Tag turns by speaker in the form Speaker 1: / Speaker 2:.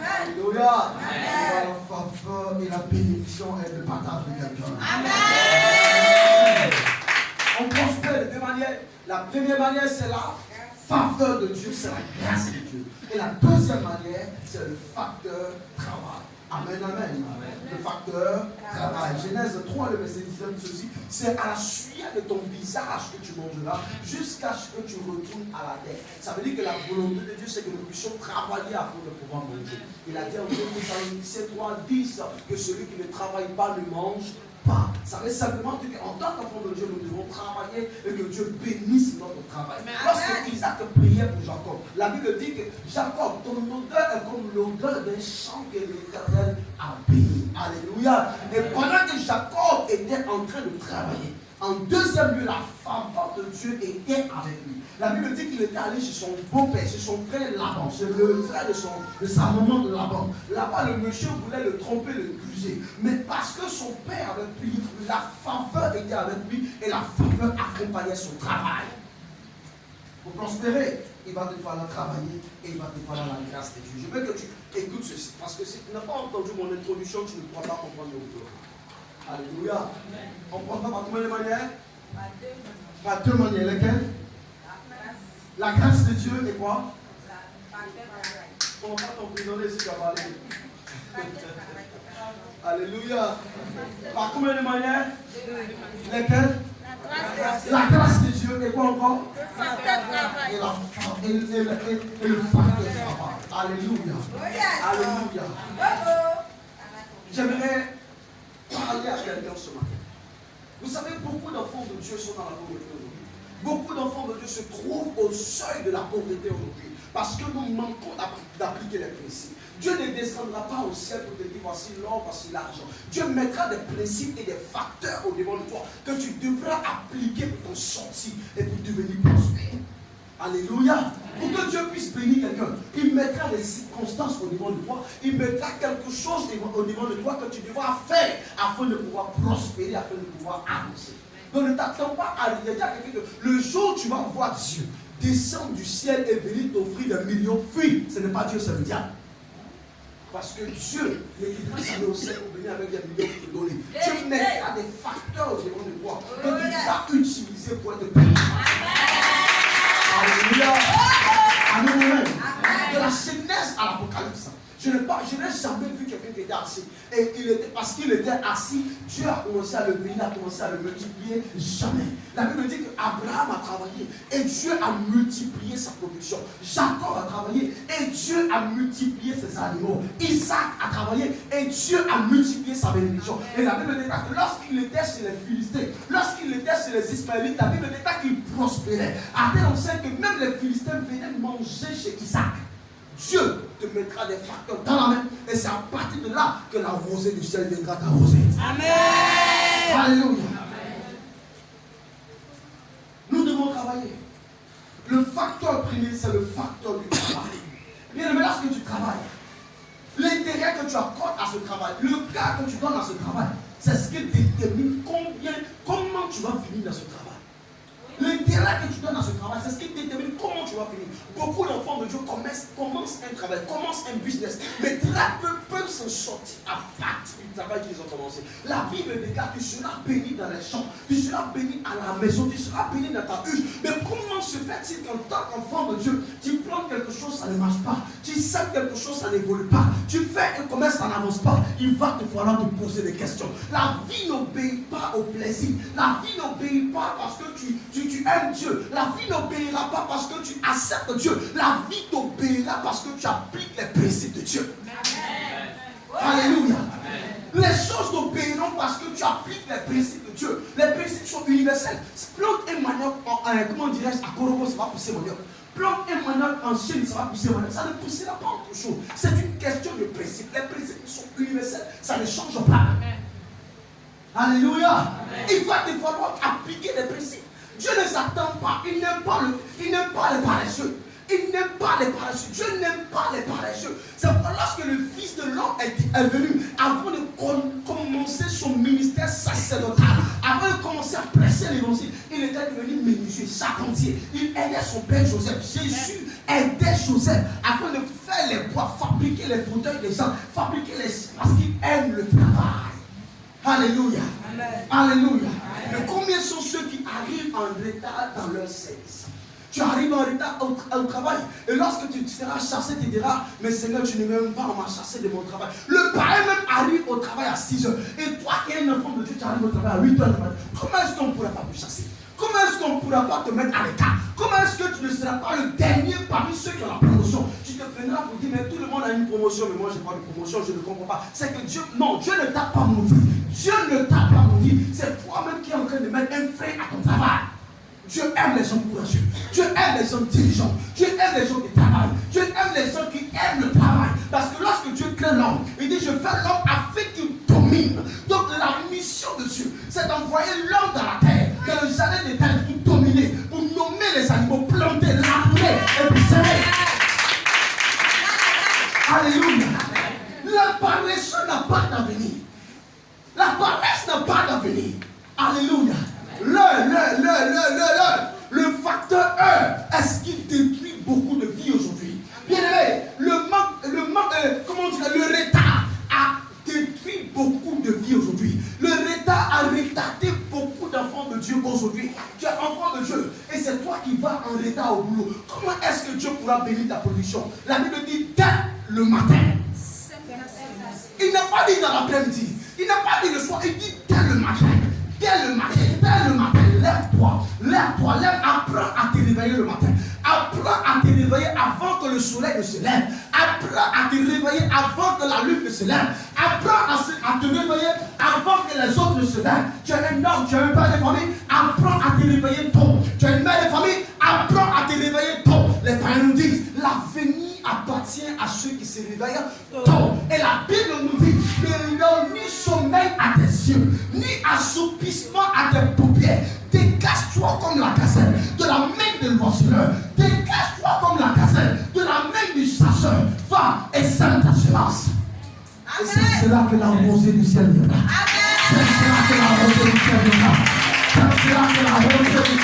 Speaker 1: Alléluia. La faveur et la bénédiction est le partage de quelqu'un. On prospère de deux manières. La première manière, c'est la faveur de Dieu, c'est la grâce de Dieu. Et la deuxième manière, c'est le facteur travail. Amen, amen. Le facteur travail. Genèse 3, le verset 19, ceci. C'est à la sueur de ton visage que tu mangeras jusqu'à ce que tu retournes à la terre. Ça veut dire que la volonté de Dieu, c'est que nous puissions travailler afin de pouvoir manger. Il a dit en 2 Thessaloniciens 3, 10 que celui qui ne travaille pas ne mange pas. Ça veut simplement dire qu'en tant qu'enfant de Dieu, nous devons travailler et que Dieu bénisse notre travail. Lorsque Isaac priait pour Jacob, la Bible dit que Jacob, ton odeur est comme l'odeur d'un champ que l'Éternel a béni. Alléluia. Et pendant que Jacob était en train de travailler, en deuxième lieu, la faveur de Dieu était avec lui. La Bible dit qu'il était allé chez son beau-père, chez son frère Laban, c'est le frère de sa maman de Laban. Là-bas, le monsieur voulait le tromper, le gruger. Mais parce que son père avait prié, la faveur était avec lui et la faveur accompagnait son travail. Pour prospérer, il va te falloir travailler et il va te falloir la grâce de Dieu. Je veux que tu écoutes ceci, parce que si tu n'as pas entendu mon introduction, tu ne pourras pas comprendre le retour. Alléluia. On ne prend pas par combien de manières? Par deux manières. Lesquelles? La grâce de Dieu et quoi? On ne va pas t'emprisonner si tu as parlé. Alléluia. Par combien de manières? Lesquelles? La grâce de Dieu et quoi encore? Et le facteur travail. Alléluia. Alléluia. J'aimerais parler à quelqu'un ce matin. Vous savez, beaucoup d'enfants de Dieu sont dans la pauvreté aujourd'hui. Beaucoup d'enfants de Dieu se trouvent au seuil de la pauvreté aujourd'hui parce que nous manquons d'appliquer les principes. Dieu ne descendra pas au ciel pour te dire voici l'or, voici l'argent. Dieu mettra des principes et des facteurs au devant de toi que tu devras appliquer pour t'en sortir et pour devenir prospère. Alléluia. Pour que Dieu puisse bénir quelqu'un, il mettra des circonstances au niveau de toi. Il mettra quelque chose au niveau de toi que tu devras faire afin de pouvoir prospérer, afin de pouvoir avancer. Donc ne t'attends pas à dire à quelqu'un que le jour où tu vas voir Dieu descendre du ciel et venir t'offrir des millions, fuis. Ce n'est pas Dieu, c'est le diable. Parce que Dieu ne quittera jamais au ciel pour venir avec des millions pour te donner. Dieu mettra des facteurs au devant de toi que tu vas utiliser pour être béni. Alléluia. Amen. De la Genèse à l'Apocalypse, je n'ai jamais vu quelqu'un qui était assis. Et parce qu'il était assis, Dieu a commencé à le bénir, a commencé à le multiplier. Jamais. La Bible dit qu'Abraham a travaillé et Dieu a multiplié sa production. Jacob a travaillé et Dieu a multiplié ses animaux. Isaac a travaillé et Dieu a multiplié sa bénédiction. Et la Bible dit que lorsqu'il était chez les Philistins, lorsqu'il était chez les Ismaélites, la Bible dit qu'il prospérait. À tel point que même les Philistins venaient manger chez Isaac. Dieu te mettra des facteurs dans la main et c'est à partir de là que la rosée du ciel viendra t'arroser. Amen. Alléluia. Nous devons travailler. Le facteur premier, c'est le facteur du travail. Bien aimé, lorsque tu travailles, l'intérêt que tu accordes à ce travail, le cas que tu donnes à ce travail, c'est ce qui détermine comment tu vas finir dans ce travail. L'intérêt que tu donnes à ce travail, c'est ce qui détermine comment tu vas finir. Beaucoup d'enfants de Dieu commencent un travail, commencent un business, mais très peu peuvent s'en sortir à partir du travail qu'ils ont commencé. La Bible déclare que tu seras béni dans les champs, tu seras béni à la maison, tu seras béni dans ta huche. Mais comment se fait-il qu'en tant qu'enfant de Dieu, tu prends quelque chose, ça ne marche pas, tu sais quelque chose, ça n'évolue pas, tu fais un commerce, ça n'avance pas, il va te falloir te poser des questions. La vie n'obéit pas au plaisir, la vie n'obéit pas parce que tu aimes Dieu. La vie n'obéira pas parce que tu acceptes Dieu. La vie t'obéira parce que tu appliques les principes de Dieu. Amen. Alléluia. Amen. Les choses t'obéiront parce que tu appliques les principes de Dieu. Les principes sont universels. Plante un manioc comment dirais-je, à Korobo, ça va pousser manioc. Plante un manioc en Chine, ça va pousser manioc. Ça ne poussera pas autre chose. C'est une question de principe. Les principes sont universels. Ça ne change pas. Amen. Alléluia. Amen. Il va te falloir appliquer les principes. Dieu ne s'attend pas, il n'aime pas les paresseux. Il n'aime pas les paresseux. Dieu n'aime pas les paresseux. C'est pourquoi lorsque le Fils de l'homme est venu, avant de commencer son ministère sacerdotal, avant de commencer à prêcher l'évangile, il était devenu menuisier, charpentier. Il aidait son père Joseph. Jésus aidait Joseph afin de faire les bois, fabriquer les fauteuils des gens, fabriquer les... Parce qu'ils aiment le travail. Alléluia. Amen. Alléluia. Mais combien sont ceux qui arrivent en retard dans leur service? Tu arrives en retard au travail. Et lorsque tu seras chassé, tu diras, mais Seigneur, tu ne m'as même pas, on m'a chassé de mon travail. Le parrain même arrive au travail à 6 heures. Et toi qui es un enfant de Dieu, tu arrives au travail à 8 heures du matin. Comment est-ce qu'on ne pourra pas te chasser? Comment est-ce qu'on ne pourra pas te mettre à l'écart? Comment est-ce que tu ne seras pas le dernier parmi ceux qui ont la promotion? Tu te prendras pour dire, mais tout le monde a une promotion, mais moi je n'ai pas de promotion, je ne comprends pas. C'est que Dieu, non, Dieu ne t'a pas maudit. Dieu ne t'a pas maudit. C'est toi-même qui es en train de mettre un frein à ton travail. Dieu aime les gens courageux. Dieu aime les gens diligents. Dieu aime les gens qui travaillent. Dieu aime les gens qui aiment le travail. Parce que lorsque Dieu crée l'homme, il dit, je fais l'homme afin qu'il domine. Donc la mission de Dieu, c'est d'envoyer l'homme dans la terre, dans le jardin des terres, pour dominer, pour nommer les animaux, planter, labourer et puis semer. Alléluia. La paresse n'a pas d'avenir. La paresse n'a pas d'avenir. Alléluia. Le facteur 1, est-ce qu'il détruit beaucoup de vies aujourd'hui? Bien aimé, le retard a détruit beaucoup de vies aujourd'hui. Le retard a retardé beaucoup d'enfants de Dieu aujourd'hui. Tu es enfant de Dieu et c'est toi qui vas en retard au boulot. Comment est-ce que Dieu pourra bénir ta production? La Bible dit dès le matin. Il n'a pas dit dans l'après-midi. Il n'a pas dit le soir. Il dit dès le matin. Dès le matin, lève-toi, apprends à te réveiller le matin. Apprends à te réveiller avant que le soleil ne se lève. Apprends à te réveiller avant que la lune ne se lève. Apprends à te réveiller avant que les autres ne se lèvent. Tu es un homme, tu es un père de famille, apprends à te réveiller tôt. Tu es une mère de famille, apprends à te réveiller tôt. Les parents nous disent, l'avenir appartient à ceux qui se réveillent tôt. Et la Bible nous dit, ne donne ni sommeil à tes yeux, ni assoupissement à tes paupières. Dégage-toi comme la gazelle de la main de l'oiseleur. Dégage-toi comme la gazelle de la main du chasseur. Va et sème ta semence. Et c'est cela que la rosée du ciel viendra. C'est cela que la rosée du ciel viendra. C'est cela que la rosée du